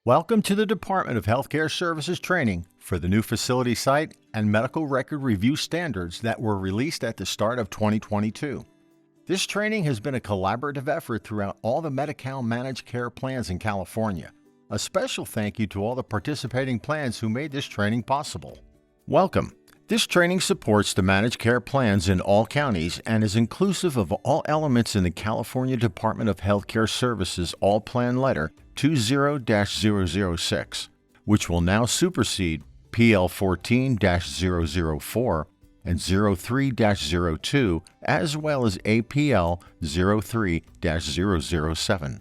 Welcome to the Department of Healthcare Services training for the new facility site and medical record review standards that were released at the start of 2022. This training has been a collaborative effort throughout all the Medi-Cal managed care plans in California. A special thank you to all the participating plans who made this training possible. Welcome. This training supports the managed care plans in all counties and is inclusive of all elements in the California Department of Healthcare Services All Plan Letter 20-006, which will now supersede PL 14-004 and 03-02, as well as APL 03-007.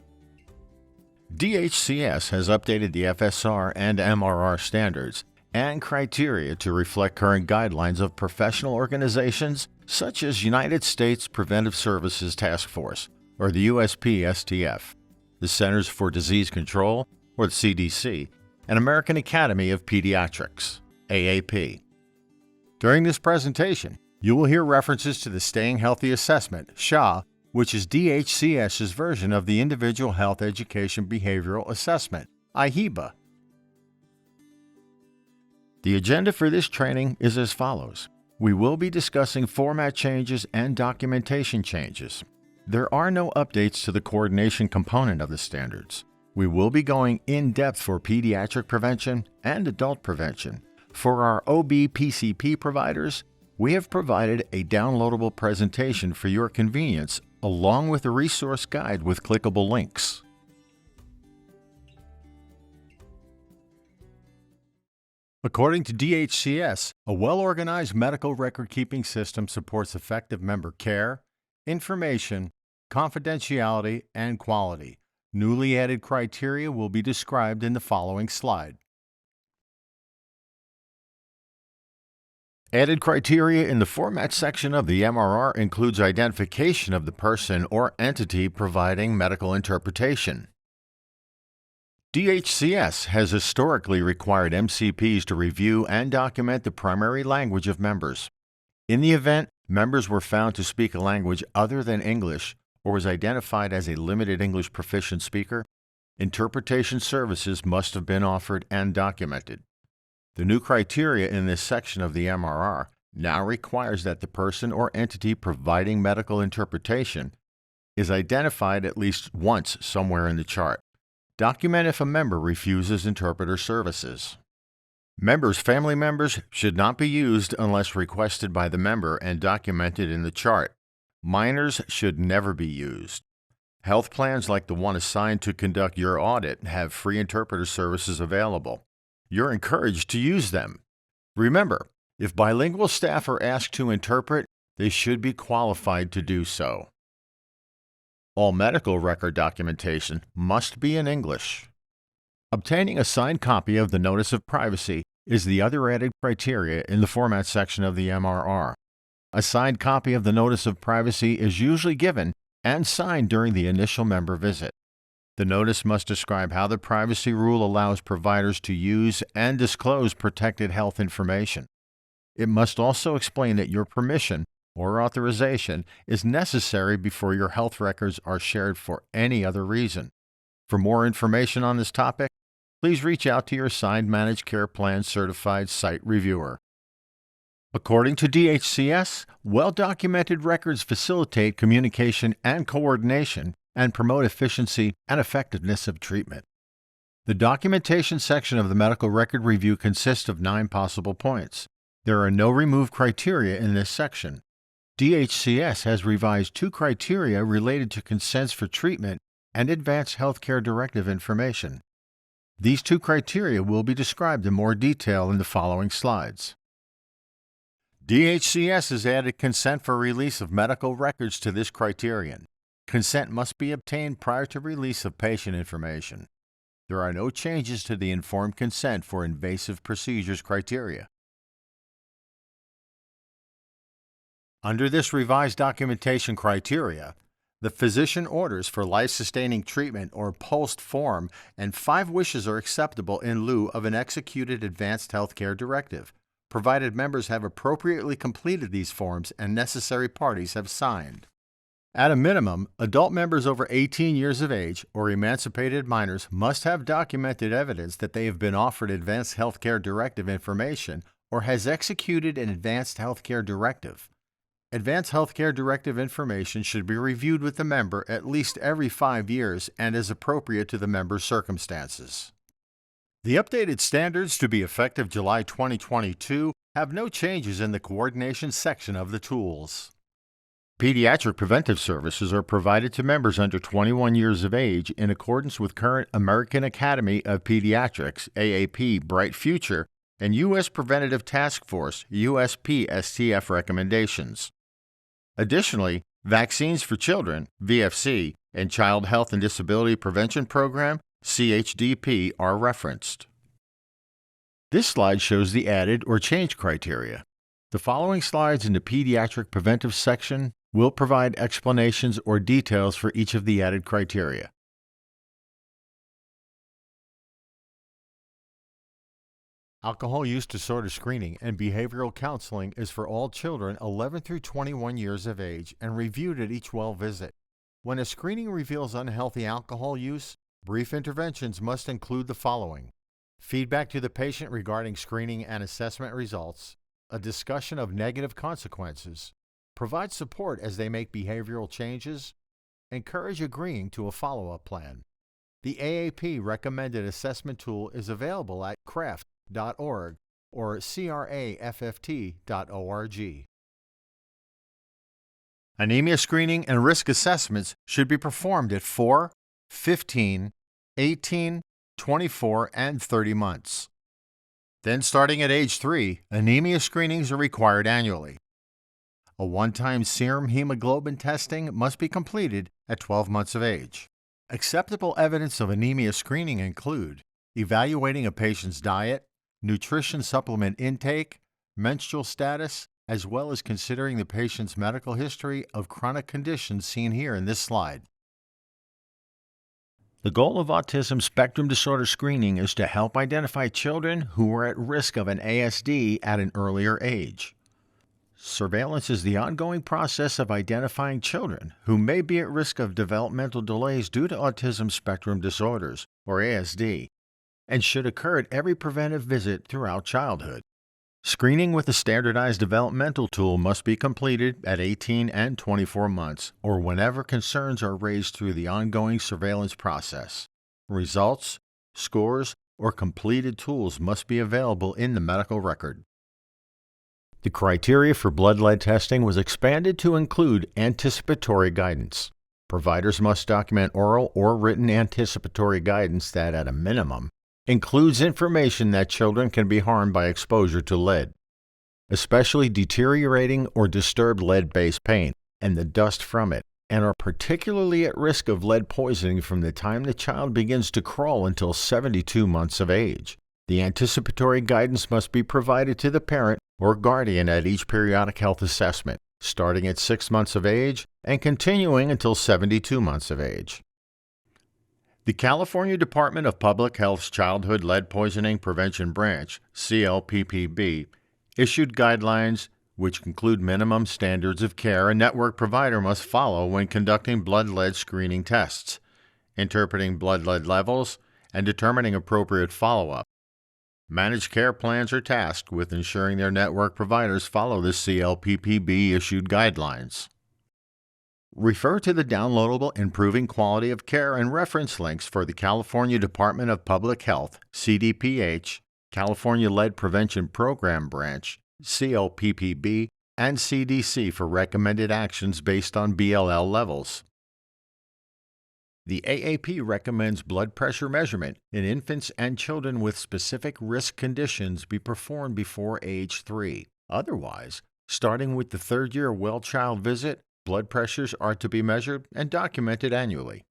DHCS has updated the FSR and MRR standards and criteria to reflect current guidelines of professional organizations such as United States Preventive Services Task Force, or the USPSTF, the Centers for Disease Control, or the CDC, and American Academy of Pediatrics, AAP. During this presentation, you will hear references to the Staying Healthy Assessment, SHA, which is DHCS's version of the Individual Health Education Behavioral Assessment, IHEBA. The agenda for this training is as follows. We will be discussing format changes and documentation changes. There are no updates to the coordination component of the standards. We will be going in-depth for pediatric prevention and adult prevention. For our OB-PCP providers, we have provided a downloadable presentation for your convenience, along with a resource guide with clickable links. According to DHCS, a well-organized medical record-keeping system supports effective member care, information, confidentiality, and quality. Newly added criteria will be described in the following slide. Added criteria in the format section of the MRR includes identification of the person or entity providing medical interpretation. DHCS has historically required MCPs to review and document the primary language of members. In the event members were found to speak a language other than English or was identified as a limited English proficient speaker, interpretation services must have been offered and documented. The new criteria in this section of the MRR now requires that the person or entity providing medical interpretation is identified at least once somewhere in the chart. Document if a member refuses interpreter services. Members' family members should not be used unless requested by the member and documented in the chart. Minors should never be used. Health plans like the one assigned to conduct your audit have free interpreter services available. You're encouraged to use them. Remember, if bilingual staff are asked to interpret, they should be qualified to do so. All medical record documentation must be in English. Obtaining a signed copy of the Notice of Privacy is the other added criteria in the format section of the MRR. A signed copy of the Notice of Privacy is usually given and signed during the initial member visit. The notice must describe how the privacy rule allows providers to use and disclose protected health information. It must also explain that your permission or authorization is necessary before your health records are shared for any other reason. For more information on this topic, please reach out to your assigned managed care plan certified site reviewer. According to DHCS, well-documented records facilitate communication and coordination and promote efficiency and effectiveness of treatment. The documentation section of the medical record review consists of 9 possible points. There are no removed criteria in this section. DHCS has revised 2 criteria related to consents for treatment and advanced healthcare directive information. These 2 criteria will be described in more detail in the following slides. DHCS has added consent for release of medical records to this criterion. Consent must be obtained prior to release of patient information. There are no changes to the informed consent for invasive procedures criteria. Under this revised documentation criteria, the physician orders for life-sustaining treatment or POST form and 5 wishes are acceptable in lieu of an executed advanced healthcare directive, provided members have appropriately completed these forms and necessary parties have signed. At a minimum, adult members over 18 years of age or emancipated minors must have documented evidence that they have been offered advanced healthcare directive information or has executed an advanced healthcare directive. Advanced healthcare directive information should be reviewed with the member at least every 5 years and as appropriate to the member's circumstances. The updated standards to be effective July 2022 have no changes in the coordination section of the tools. Pediatric preventive services are provided to members under 21 years of age in accordance with current American Academy of Pediatrics (AAP) Bright Future and U.S. Preventative Task Force (USP-STF) recommendations. Additionally, Vaccines for Children (VFC) and Child Health and Disability Prevention Program (CHDP) are referenced. This slide shows the added or changed criteria. The following slides in the Pediatric Preventive section will provide explanations or details for each of the added criteria. Alcohol use disorder screening and behavioral counseling is for all children 11 through 21 years of age and reviewed at each well visit. When a screening reveals unhealthy alcohol use, brief interventions must include the following: feedback to the patient regarding screening and assessment results, a discussion of negative consequences, provide support as they make behavioral changes, encourage agreeing to a follow-up plan. The AAP recommended assessment tool is available at CRAFT.org or CRAFFT.org. Anemia screening and risk assessments should be performed at 4, 15, 18, 24, and 30 months. Then starting at age 3, anemia screenings are required annually. A one-time serum hemoglobin testing must be completed at 12 months of age. Acceptable evidence of anemia screening include evaluating a patient's diet, nutrition supplement intake, menstrual status, as well as considering the patient's medical history of chronic conditions seen here in this slide. The goal of autism spectrum disorder screening is to help identify children who are at risk of an ASD at an earlier age. Surveillance is the ongoing process of identifying children who may be at risk of developmental delays due to autism spectrum disorders, or ASD, and should occur at every preventive visit throughout childhood. Screening with a standardized developmental tool must be completed at 18 and 24 months, or whenever concerns are raised through the ongoing surveillance process. Results, scores, or completed tools must be available in the medical record. The criteria for blood lead testing was expanded to include anticipatory guidance. Providers must document oral or written anticipatory guidance that, at a minimum, includes information that children can be harmed by exposure to lead, especially deteriorating or disturbed lead-based paint and the dust from it, and are particularly at risk of lead poisoning from the time the child begins to crawl until 72 months of age. The anticipatory guidance must be provided to the parent or guardian at each periodic health assessment, starting at 6 months of age and continuing until 72 months of age. The California Department of Public Health's Childhood Lead Poisoning Prevention Branch, CLPPB, issued guidelines which include minimum standards of care a network provider must follow when conducting blood lead screening tests, interpreting blood lead levels, and determining appropriate follow-up. Managed care plans are tasked with ensuring their network providers follow the CLPPB-issued guidelines. Refer to the downloadable Improving Quality of Care and reference links for the California Department of Public Health, CDPH, California Lead Prevention Program Branch, CLPPB, and CDC for recommended actions based on BLL levels. The AAP recommends blood pressure measurement in infants and children with specific risk conditions be performed before age 3. Otherwise, starting with the third-year well-child visit, blood pressures are to be measured and documented annually.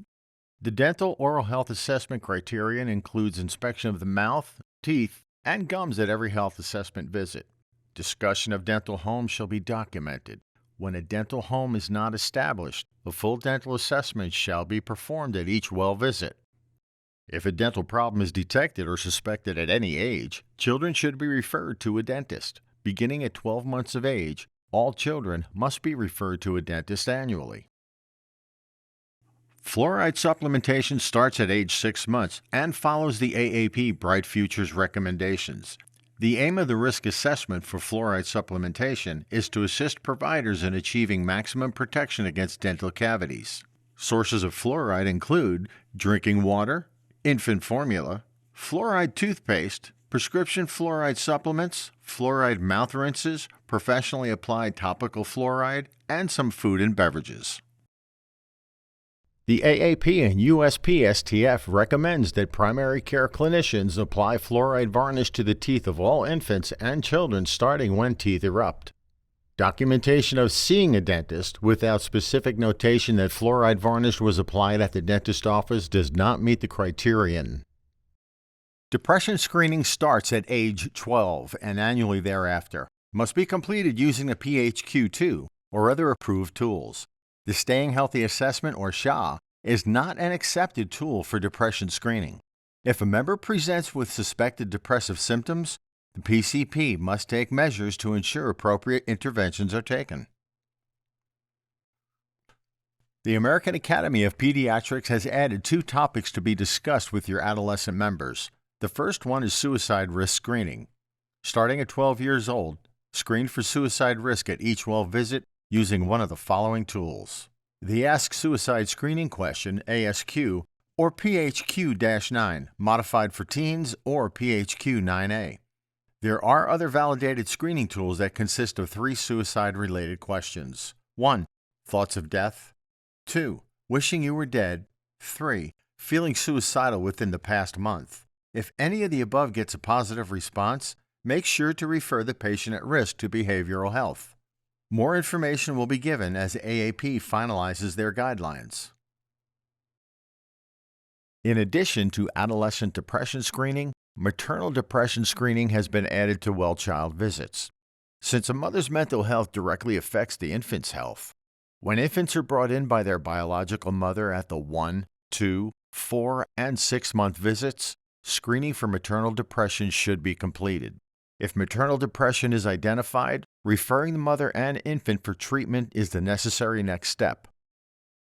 The dental oral health assessment criterion includes inspection of the mouth, teeth, and gums at every health assessment visit. Discussion of dental homes shall be documented. When a dental home is not established, a full dental assessment shall be performed at each well visit. If a dental problem is detected or suspected at any age, children should be referred to a dentist. Beginning at 12 months of age, all children must be referred to a dentist annually. Fluoride supplementation starts at age 6 months and follows the AAP Bright Futures recommendations. The aim of the risk assessment for fluoride supplementation is to assist providers in achieving maximum protection against dental cavities. Sources of fluoride include drinking water, infant formula, fluoride toothpaste, prescription fluoride supplements, fluoride mouth rinses, professionally applied topical fluoride, and some food and beverages. The AAP and USPSTF recommends that primary care clinicians apply fluoride varnish to the teeth of all infants and children starting when teeth erupt. Documentation of seeing a dentist without specific notation that fluoride varnish was applied at the dentist office does not meet the criterion. Depression screening starts at age 12 and annually thereafter. Must be completed using a PHQ-2 or other approved tools. The Staying Healthy Assessment, or SHA, is not an accepted tool for depression screening. If a member presents with suspected depressive symptoms, the PCP must take measures to ensure appropriate interventions are taken. The American Academy of Pediatrics has added 2 topics to be discussed with your adolescent members. The first one is suicide risk screening. Starting at 12 years old, screen for suicide risk at each well visit using one of the following tools: the Ask Suicide Screening Question, ASQ, or PHQ-9, modified for teens, or PHQ-9A. There are other validated screening tools that consist of 3 suicide-related questions. 1. Thoughts of death. 2. Wishing you were dead. 3. Feeling suicidal within the past month. If any of the above gets a positive response, make sure to refer the patient at risk to behavioral health. More information will be given as AAP finalizes their guidelines. In addition to adolescent depression screening, maternal depression screening has been added to well-child visits. Since a mother's mental health directly affects the infant's health, when infants are brought in by their biological mother at the 1, 2, 4, and 6-month visits, screening for maternal depression should be completed. If maternal depression is identified, referring the mother and infant for treatment is the necessary next step.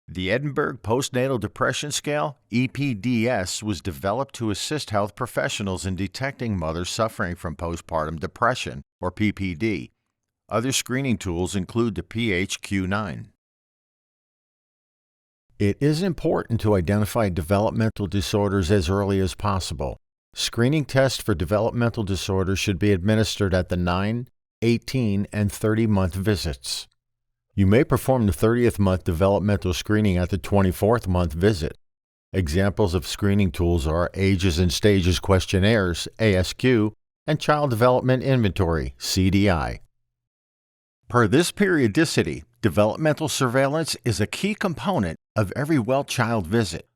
The Edinburgh Postnatal Depression Scale, EPDS, was developed to assist health professionals in detecting mothers suffering from postpartum depression, or PPD. Other screening tools include the PHQ-9. It is important to identify developmental disorders as early as possible. Screening tests for developmental disorders should be administered at the 9, 18, and 30-month visits. You may perform the 30th month developmental screening at the 24th month visit. Examples of screening tools are Ages and Stages Questionnaires, ASQ, and Child Development Inventory, CDI. Per this periodicity, developmental surveillance is a key component of every well-child visit.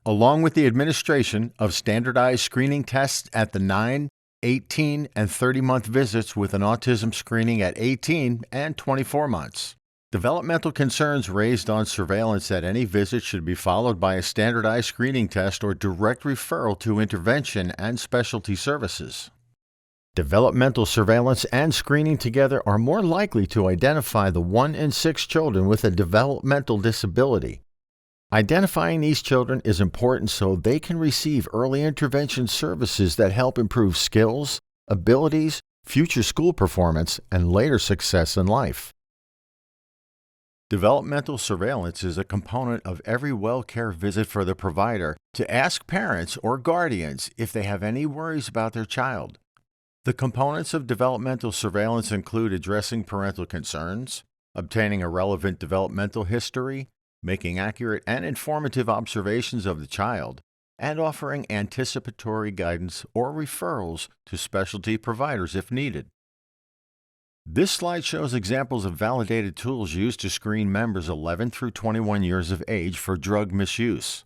Along with the administration of standardized screening tests at the 9, 18, and 30-month visits with an autism screening at 18 and 24 months. Developmental concerns raised on surveillance at any visit should be followed by a standardized screening test or direct referral to intervention and specialty services. Developmental surveillance and screening together are more likely to identify the 1 in 6 children with a developmental disability. Identifying these children is important so they can receive early intervention services that help improve skills, abilities, future school performance, and later success in life. Developmental surveillance is a component of every well care visit for the provider to ask parents or guardians if they have any worries about their child. The components of developmental surveillance include addressing parental concerns, obtaining a relevant developmental history, making accurate and informative observations of the child, and offering anticipatory guidance or referrals to specialty providers if needed. This slide shows examples of validated tools used to screen members 11 through 21 years of age for drug misuse.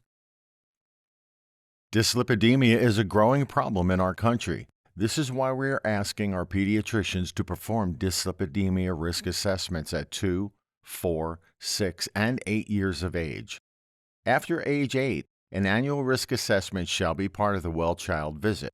Dyslipidemia is a growing problem in our country. This is why we are asking our pediatricians to perform dyslipidemia risk assessments at 2, 4, 6, and 8 years of age. After age 8, an annual risk assessment shall be part of the well-child visit.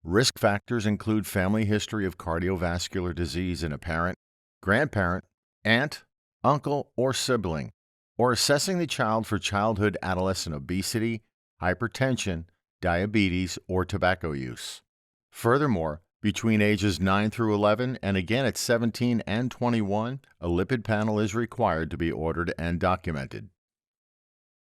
Risk factors include family history of cardiovascular disease in a parent, grandparent, aunt, uncle, or sibling, or assessing the child for childhood-adolescent obesity, hypertension, diabetes, or tobacco use. Furthermore, between ages 9 through 11 and again at 17 and 21, a lipid panel is required to be ordered and documented.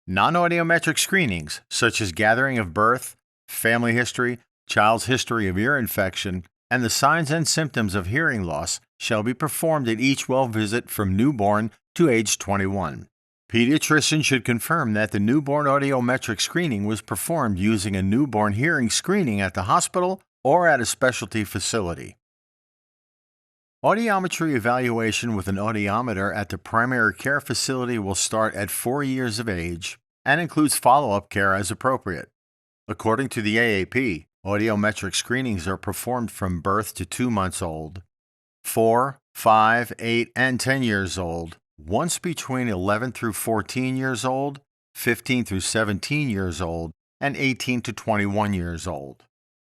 Non-audiometric screenings, such as gathering of birth, family history, child's history of ear infection, and the signs and symptoms of hearing loss, shall be performed at each well visit from newborn to age 21. Pediatrician should confirm that the newborn audiometric screening was performed using a newborn hearing screening at the hospital or at a specialty facility. Audiometry evaluation with an audiometer at the primary care facility will start at 4 years of age and includes follow-up care as appropriate. According to the AAP, audiometric screenings are performed from birth to 2 months old, 4, 5, 8, and 10 years old, once between 11 through 14 years old, 15 through 17 years old, and 18 to 21 years old.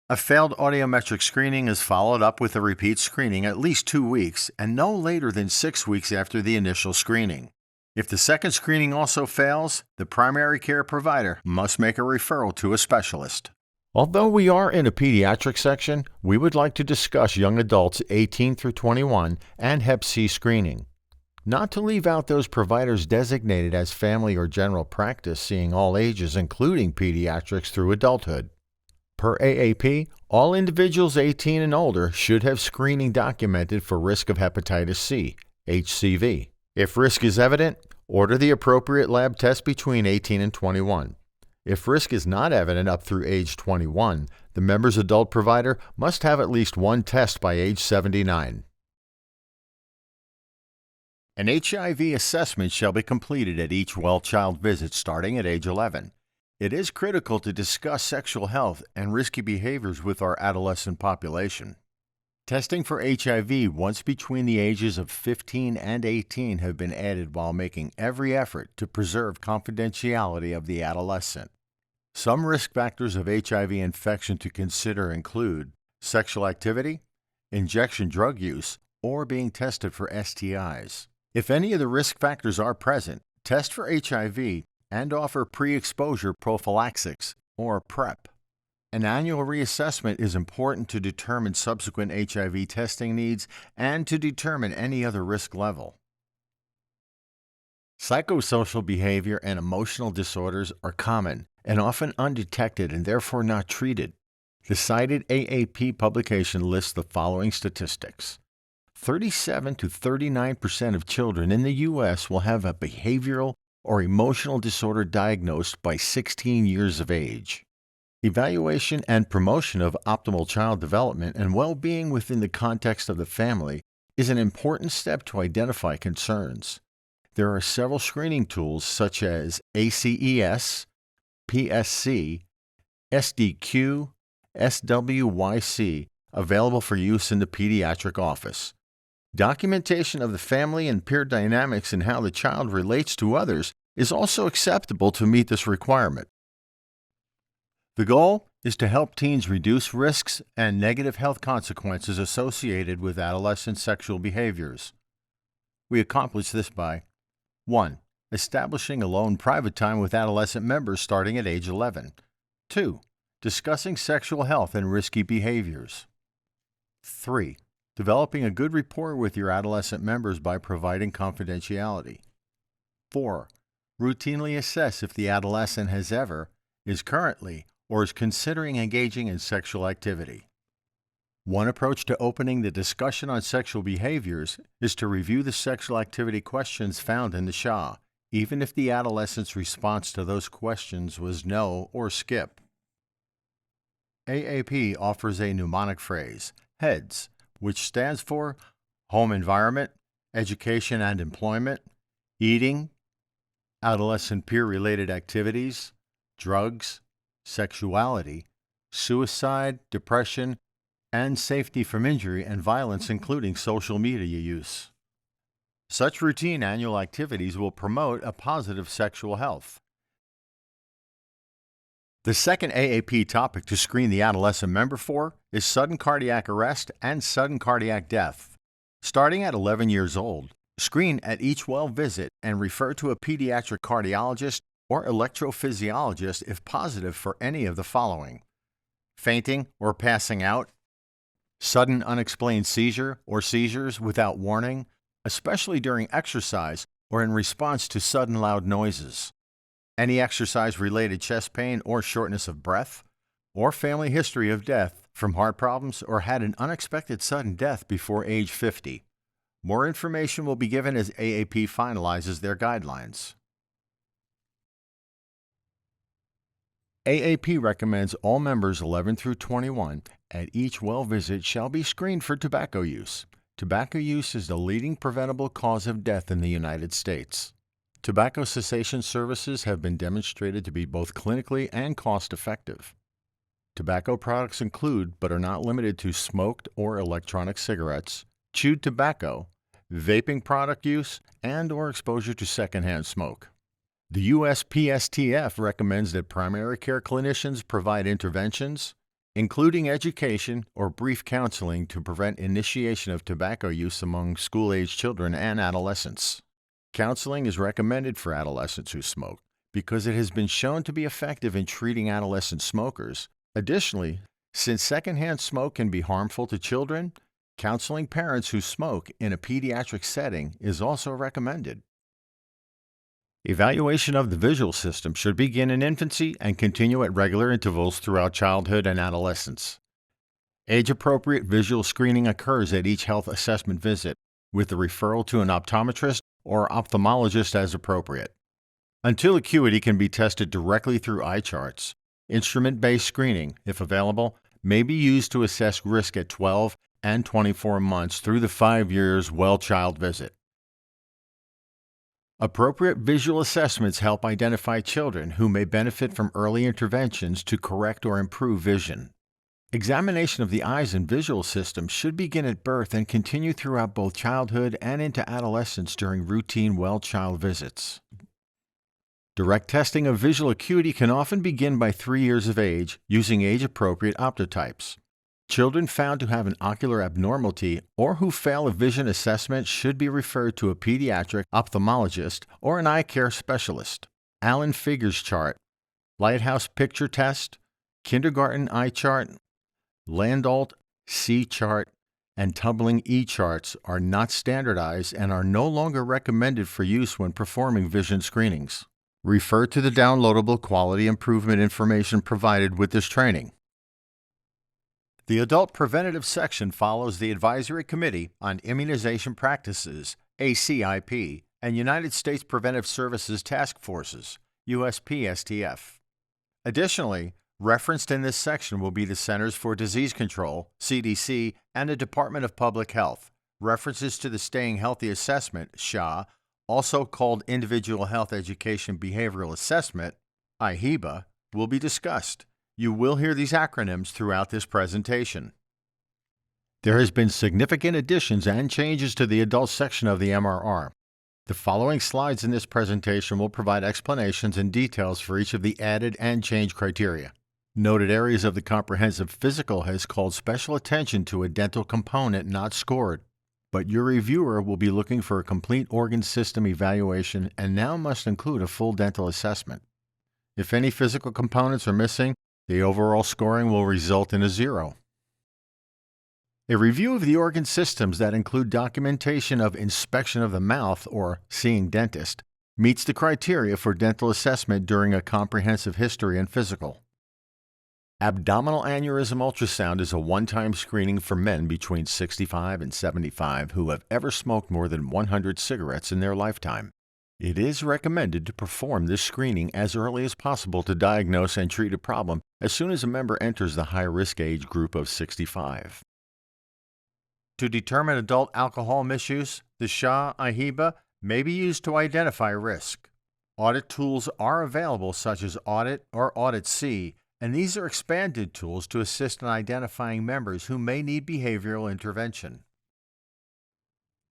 A failed audiometric screening is followed up with a repeat screening at least 2 weeks and no later than 6 weeks after the initial screening. If the second screening also fails, the primary care provider must make a referral to a specialist. Although we are in a pediatric section, we would like to discuss young adults 18 through 21 and Hep C screening. Not to leave out those providers designated as family or general practice seeing all ages including pediatrics through adulthood. Per AAP, all individuals 18 and older should have screening documented for risk of hepatitis C, HCV. If risk is evident, order the appropriate lab test between 18 and 21. If risk is not evident up through age 21, the member's adult provider must have at least one test by age 79. An HIV assessment shall be completed at each well-child visit starting at age 11. It is critical to discuss sexual health and risky behaviors with our adolescent population. Testing for HIV once between the ages of 15 and 18 have been added while making every effort to preserve confidentiality of the adolescent. Some risk factors of HIV infection to consider include sexual activity, injection drug use, or being tested for STIs. If any of the risk factors are present, test for HIV and offer pre-exposure prophylaxis, or PrEP. An annual reassessment is important to determine subsequent HIV testing needs and to determine any other risk level. Psychosocial behavior and emotional disorders are common and often undetected and therefore not treated. The cited AAP publication lists the following statistics. 37 to 39% of children in the U.S. will have a behavioral or emotional disorder diagnosed by 16 years of age. Evaluation and promotion of optimal child development and well-being within the context of the family is an important step to identify concerns. There are several screening tools such as ACES, PSC, SDQ, SWYC available for use in the pediatric office. Documentation of the family and peer dynamics and how the child relates to others is also acceptable to meet this requirement. The goal is to help teens reduce risks and negative health consequences associated with adolescent sexual behaviors. We accomplish this by 1. Establishing alone private time with adolescent members starting at age 11. 2. Discussing sexual health and risky behaviors. 3. Developing a good rapport with your adolescent members by providing confidentiality. 4. Routinely assess if the adolescent has ever, is currently, or is considering engaging in sexual activity. One approach to opening the discussion on sexual behaviors is to review the sexual activity questions found in the SHA, even if the adolescent's response to those questions was no or skip. AAP offers a mnemonic phrase, HEADS, which stands for Home Environment, Education and Employment, Eating, Adolescent Peer-Related Activities, Drugs, Sexuality, Suicide, Depression, and Safety from Injury and Violence, including social media use. Such routine annual activities will promote a positive sexual health. The second AAP topic to screen the adolescent member for is sudden cardiac arrest and sudden cardiac death. Starting at 11 years old, Screen at each well visit and refer to a pediatric cardiologist or electrophysiologist if positive for any of the following: fainting or passing out, sudden unexplained seizure or seizures without warning, especially during exercise or in response to sudden loud noises, any exercise-related chest pain or shortness of breath, or family history of death from heart problems or had an unexpected sudden death before age 50. More information will be given as AAP finalizes their guidelines. AAP recommends all members 11 through 21 at each well visit shall be screened for tobacco use. Tobacco use is the leading preventable cause of death in the United States. Tobacco cessation services have been demonstrated to be both clinically and cost-effective. Tobacco products include, but are not limited to, smoked or electronic cigarettes, chewed tobacco, vaping product use, and/or exposure to secondhand smoke. The USPSTF recommends that primary care clinicians provide interventions, including education or brief counseling to prevent initiation of tobacco use among school-age children and adolescents. Counseling is recommended for adolescents who smoke because it has been shown to be effective in treating adolescent smokers. Additionally, since secondhand smoke can be harmful to children, counseling parents who smoke in a pediatric setting is also recommended. Evaluation of the visual system should begin in infancy and continue at regular intervals throughout childhood and adolescence. Age-appropriate visual screening occurs at each health assessment visit, with the referral to an optometrist or ophthalmologist as appropriate. Until acuity can be tested directly through eye charts, instrument-based screening, if available, may be used to assess risk at 12 and 24 months through the 5 years well-child visit. Appropriate visual assessments help identify children who may benefit from early interventions to correct or improve vision. Examination of the eyes and visual system should begin at birth and continue throughout both childhood and into adolescence during routine well-child visits. Direct testing of visual acuity can often begin by 3 years of age using age-appropriate optotypes. Children found to have an ocular abnormality or who fail a vision assessment should be referred to a pediatric ophthalmologist or an eye care specialist. Allen Figures chart, Lighthouse picture test, kindergarten eye chart, Landolt C chart, and Tumbling E charts are not standardized and are no longer recommended for use when performing vision screenings. Refer to the downloadable quality improvement information provided with this training. The Adult Preventative section follows the Advisory Committee on Immunization Practices, ACIP, and United States Preventive Services Task Forces, USPSTF. Additionally, referenced in this section will be the Centers for Disease Control, CDC, and the Department of Public Health. References to the Staying Healthy Assessment, SHA, also called Individual Health Education Behavioral Assessment, IHEBA, will be discussed. You will hear these acronyms throughout this presentation. There has been significant additions and changes to the adult section of the MRR. The following slides in this presentation will provide explanations and details for each of the added and changed criteria. Noted areas of the comprehensive physical has called special attention to a dental component not scored, but your reviewer will be looking for a complete organ system evaluation and now must include a full dental assessment. If any physical components are missing, the overall scoring will result in a 0. A review of the organ systems that include documentation of inspection of the mouth or seeing dentist meets the criteria for dental assessment during a comprehensive history and physical. Abdominal aneurysm ultrasound is a one-time screening for men between 65 and 75 who have ever smoked more than 100 cigarettes in their lifetime. It is recommended to perform this screening as early as possible to diagnose and treat a problem as soon as a member enters the high-risk age group of 65. To determine adult alcohol misuse, the SHA-IHEBA may be used to identify risk. Audit tools are available such as Audit or Audit C, and these are expanded tools to assist in identifying members who may need behavioral intervention.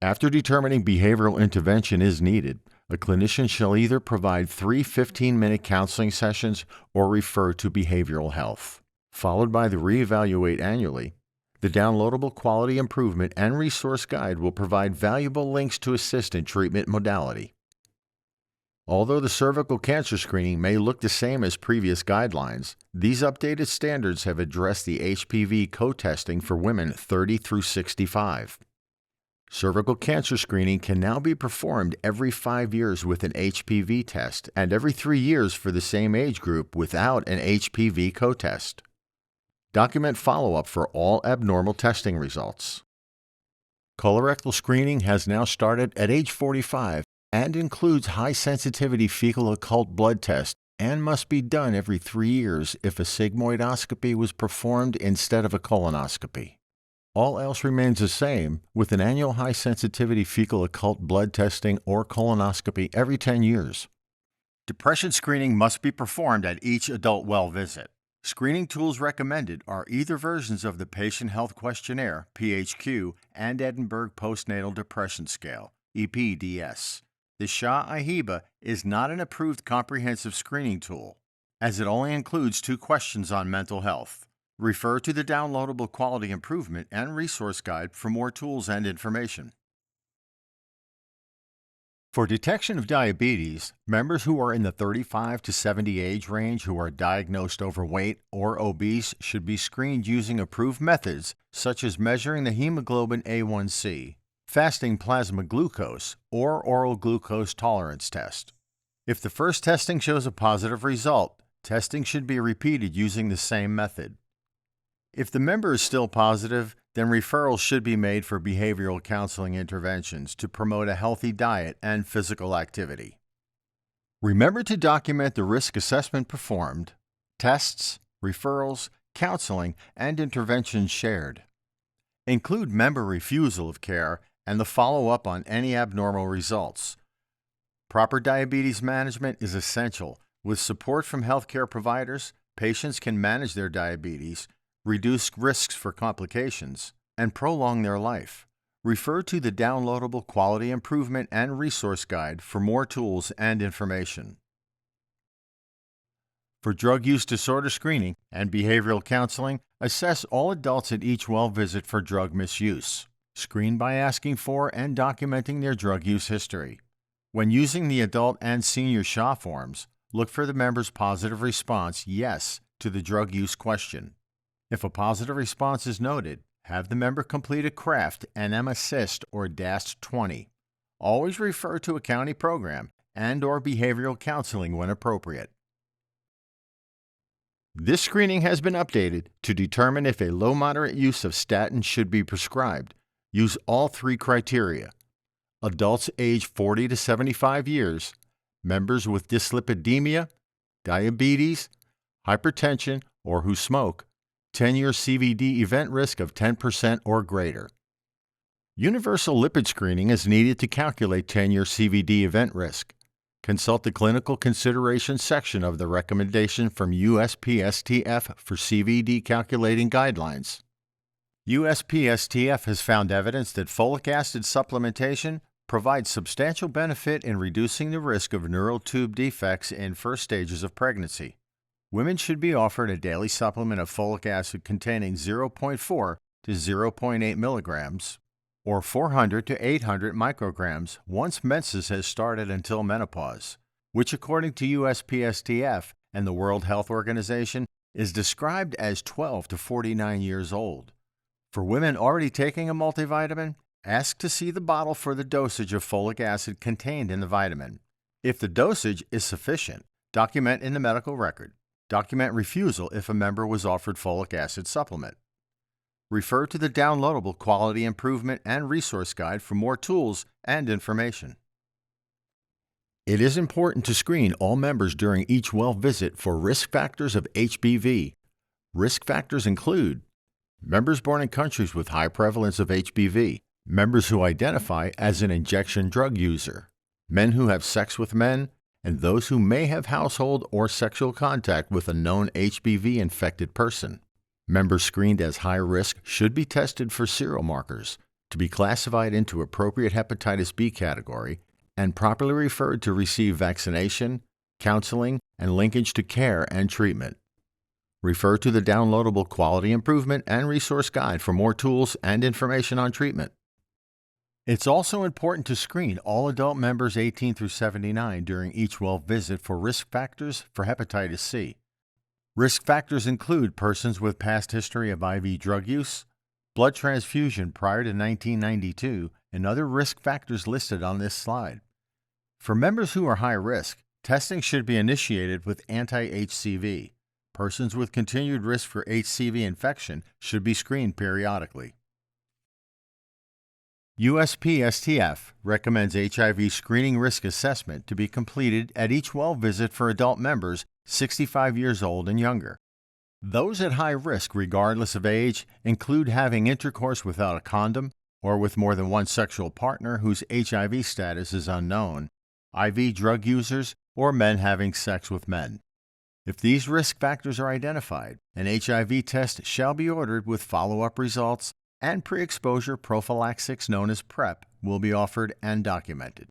After determining behavioral intervention is needed, a clinician shall either provide 3 15-minute counseling sessions or refer to behavioral health, followed by the reevaluate annually. The downloadable quality improvement and resource guide will provide valuable links to assist in treatment modality. Although the cervical cancer screening may look the same as previous guidelines, these updated standards have addressed the HPV co-testing for women 30 through 65. Cervical cancer screening can now be performed every 5 years with an HPV test and every 3 years for the same age group without an HPV co-test. Document follow-up for all abnormal testing results. Colorectal screening has now started at age 45 and includes high-sensitivity fecal occult blood test and must be done every 3 years if a sigmoidoscopy was performed instead of a colonoscopy. All else remains the same, with an annual high-sensitivity fecal occult blood testing or colonoscopy every 10 years. Depression screening must be performed at each adult well visit. Screening tools recommended are either versions of the Patient Health Questionnaire, PHQ, and Edinburgh Postnatal Depression Scale, EPDS. The SHA-IHEBA is not an approved comprehensive screening tool, as it only includes 2 questions on mental health. Refer to the downloadable quality improvement and resource guide for more tools and information. For detection of diabetes, members who are in the 35 to 70 age range who are diagnosed overweight or obese should be screened using approved methods such as measuring the hemoglobin A1C, fasting plasma glucose, or oral glucose tolerance test. If the first testing shows a positive result, testing should be repeated using the same method. If the member is still positive, then referrals should be made for behavioral counseling interventions to promote a healthy diet and physical activity. Remember to document the risk assessment performed, tests, referrals, counseling, and interventions shared. Include member refusal of care and the follow-up on any abnormal results. Proper diabetes management is essential. With support from healthcare providers, patients can manage their diabetes, reduce risks for complications, and prolong their life. Refer to the downloadable quality improvement and resource guide for more tools and information. For drug use disorder screening and behavioral counseling, assess all adults at each well visit for drug misuse. Screen by asking for and documenting their drug use history. When using the adult and senior SHA forms, look for the member's positive response, yes, to the drug use question. If a positive response is noted, have the member complete a CRAFT, NM Assist, or DAST 20. Always refer to a county program and/or behavioral counseling when appropriate. This screening has been updated to determine if a low-moderate use of statins should be prescribed. Use all 3 criteria: adults age 40 to 75 years, members with dyslipidemia, diabetes, hypertension, or who smoke, 10-year CVD event risk of 10% or greater. Universal lipid screening is needed to calculate 10-year CVD event risk. Consult the clinical consideration section of the recommendation from USPSTF for CVD calculating guidelines. USPSTF has found evidence that folic acid supplementation provides substantial benefit in reducing the risk of neural tube defects in first stages of pregnancy. Women should be offered a daily supplement of folic acid containing 0.4 to 0.8 milligrams or 400 to 800 micrograms once menses has started until menopause, which according to USPSTF and the World Health Organization is described as 12 to 49 years old. For women already taking a multivitamin, ask to see the bottle for the dosage of folic acid contained in the vitamin. If the dosage is sufficient, document in the medical record. Document refusal if a member was offered folic acid supplement. Refer to the downloadable quality improvement and resource guide for more tools and information. It is important to screen all members during each well visit for risk factors of HBV. Risk factors include members born in countries with high prevalence of HBV, members who identify as an injection drug user, men who have sex with men, and those who may have household or sexual contact with a known HBV-infected person. Members screened as high risk should be tested for serial markers to be classified into appropriate hepatitis B category and properly referred to receive vaccination, counseling, and linkage to care and treatment. Refer to the downloadable Quality Improvement and Resource Guide for more tools and information on treatment. It's also important to screen all adult members 18 through 79 during each well visit for risk factors for hepatitis C. Risk factors include persons with past history of IV drug use, blood transfusion prior to 1992, and other risk factors listed on this slide. For members who are high risk, testing should be initiated with anti-HCV. Persons with continued risk for HCV infection should be screened periodically. USPSTF recommends HIV screening risk assessment to be completed at each well visit for adult members 65 years old and younger. Those at high risk, regardless of age, include having intercourse without a condom or with more than one sexual partner whose HIV status is unknown, IV drug users, or men having sex with men. If these risk factors are identified, an HIV test shall be ordered with follow-up results, and pre-exposure prophylaxis known as PrEP will be offered and documented.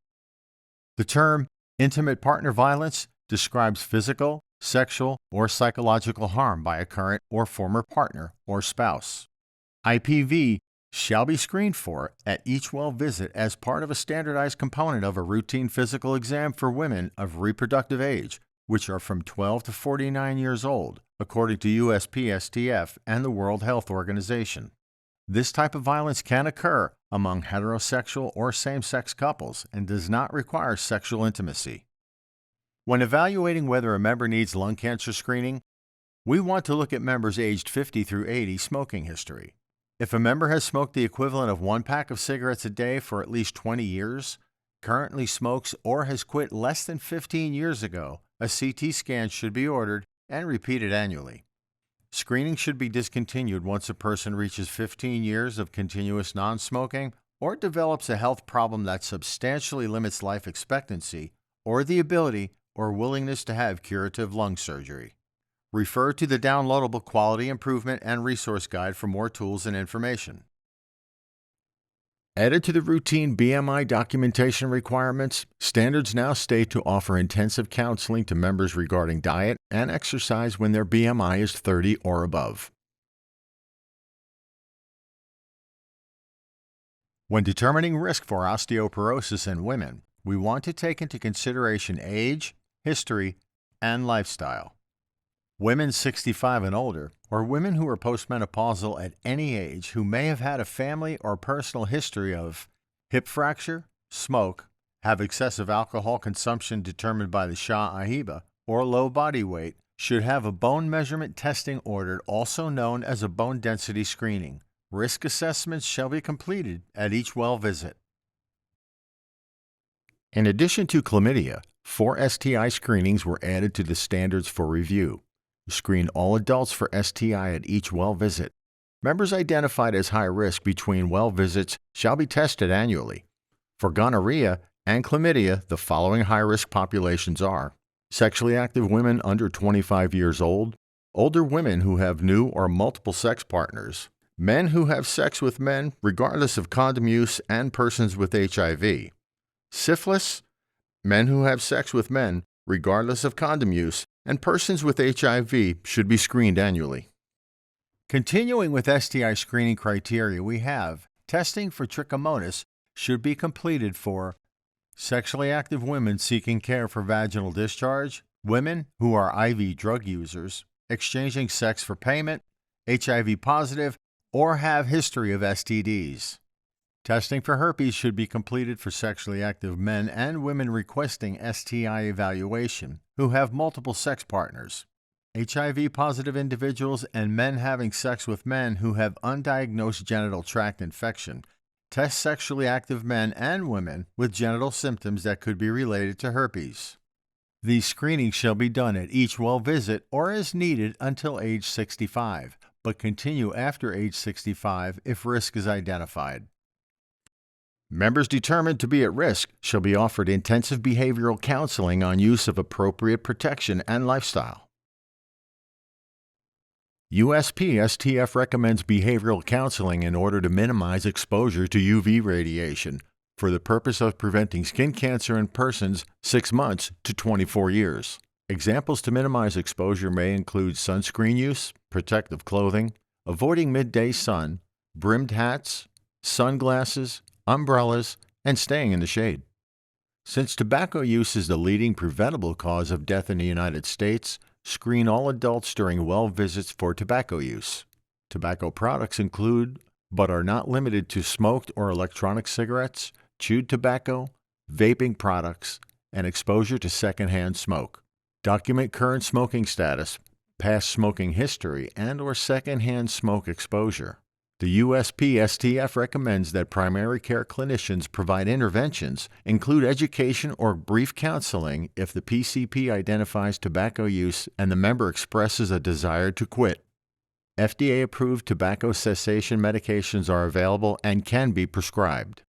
The term intimate partner violence describes physical, sexual, or psychological harm by a current or former partner or spouse. IPV shall be screened for at each well visit as part of a standardized component of a routine physical exam for women of reproductive age, which are from 12 to 49 years old, according to USPSTF and the World Health Organization. This type of violence can occur among heterosexual or same-sex couples and does not require sexual intimacy. When evaluating whether a member needs lung cancer screening, we want to look at members aged 50 through 80 smoking history. If a member has smoked the equivalent of 1 pack of cigarettes a day for at least 20 years, currently smokes, or has quit less than 15 years ago, a CT scan should be ordered and repeated annually. Screening should be discontinued once a person reaches 15 years of continuous non-smoking or develops a health problem that substantially limits life expectancy or the ability or willingness to have curative lung surgery. Refer to the downloadable Quality Improvement and Resource Guide for more tools and information. Added to the routine BMI documentation requirements, standards now state to offer intensive counseling to members regarding diet and exercise when their BMI is 30 or above. When determining risk for osteoporosis in women, we want to take into consideration age, history, and lifestyle. Women 65 and older, or women who are postmenopausal at any age who may have had a family or personal history of hip fracture, smoke, have excessive alcohol consumption determined by the Shah-Ahiba, or low body weight, should have a bone measurement testing ordered, also known as a bone density screening. Risk assessments shall be completed at each well visit. In addition to chlamydia, 4 STI screenings were added to the standards for review. Screen all adults for STI at each well visit. Members identified as high risk between well visits shall be tested annually. For gonorrhea and chlamydia, the following high-risk populations are sexually active women under 25 years old, older women who have new or multiple sex partners, men who have sex with men regardless of condom use, and persons with HIV. Syphilis, men who have sex with men regardless of condom use, and persons with HIV should be screened annually. Continuing with STI screening criteria, we have testing for trichomonas should be completed for sexually active women seeking care for vaginal discharge, women who are IV drug users, exchanging sex for payment, HIV positive, or have history of STDs. Testing for herpes should be completed for sexually active men and women requesting STI evaluation who have multiple sex partners. HIV-positive individuals and men having sex with men who have undiagnosed genital tract infection. Test sexually active men and women with genital symptoms that could be related to herpes. These screenings shall be done at each well visit or as needed until age 65, but continue after age 65 if risk is identified. Members determined to be at risk shall be offered intensive behavioral counseling on use of appropriate protection and lifestyle. USPSTF recommends behavioral counseling in order to minimize exposure to UV radiation for the purpose of preventing skin cancer in persons 6 months to 24 years. Examples to minimize exposure may include sunscreen use, protective clothing, avoiding midday sun, brimmed hats, sunglasses, umbrellas, and staying in the shade. Since tobacco use is the leading preventable cause of death in the United States, screen all adults during well visits for tobacco use. Tobacco products include, but are not limited to, smoked or electronic cigarettes, chewed tobacco, vaping products, and exposure to secondhand smoke. Document current smoking status, past smoking history, and/or secondhand smoke exposure. The USPSTF recommends that primary care clinicians provide interventions, include education or brief counseling if the PCP identifies tobacco use and the member expresses a desire to quit. FDA-approved tobacco cessation medications are available and can be prescribed.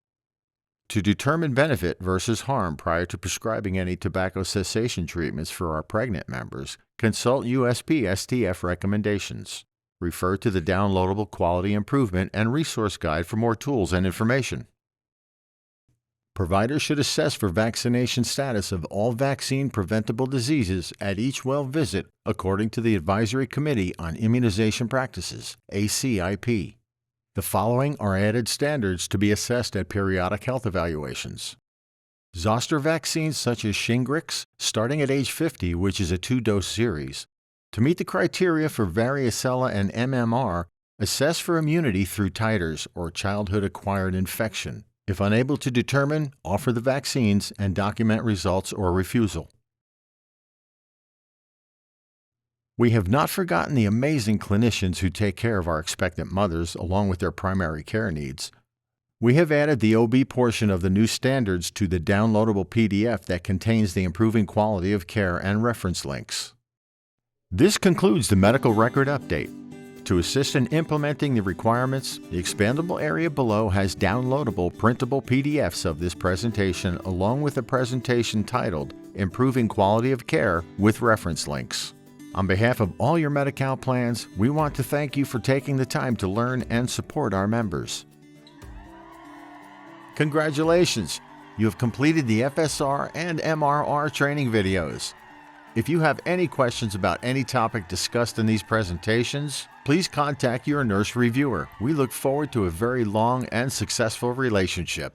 To determine benefit versus harm prior to prescribing any tobacco cessation treatments for our pregnant members, consult USPSTF recommendations. Refer to the downloadable Quality Improvement and Resource Guide for more tools and information. Providers should assess for vaccination status of all vaccine-preventable diseases at each well visit according to the Advisory Committee on Immunization Practices, ACIP. The following are added standards to be assessed at periodic health evaluations. Zoster vaccines such as Shingrix, starting at age 50, which is a 2-dose series. To meet the criteria for varicella and MMR, assess for immunity through titers or childhood-acquired infection. If unable to determine, offer the vaccines and document results or refusal. We have not forgotten the amazing clinicians who take care of our expectant mothers along with their primary care needs. We have added the OB portion of the new standards to the downloadable PDF that contains the improving quality of care and reference links. This concludes the medical record update. To assist in implementing the requirements, the expandable area below has downloadable printable PDFs of this presentation along with a presentation titled Improving Quality of Care with reference links. On behalf of all your Medi-Cal plans, we want to thank you for taking the time to learn and support our members. Congratulations! You have completed the FSR and MRR training videos. If you have any questions about any topic discussed in these presentations, please contact your nurse reviewer. We look forward to a very long and successful relationship.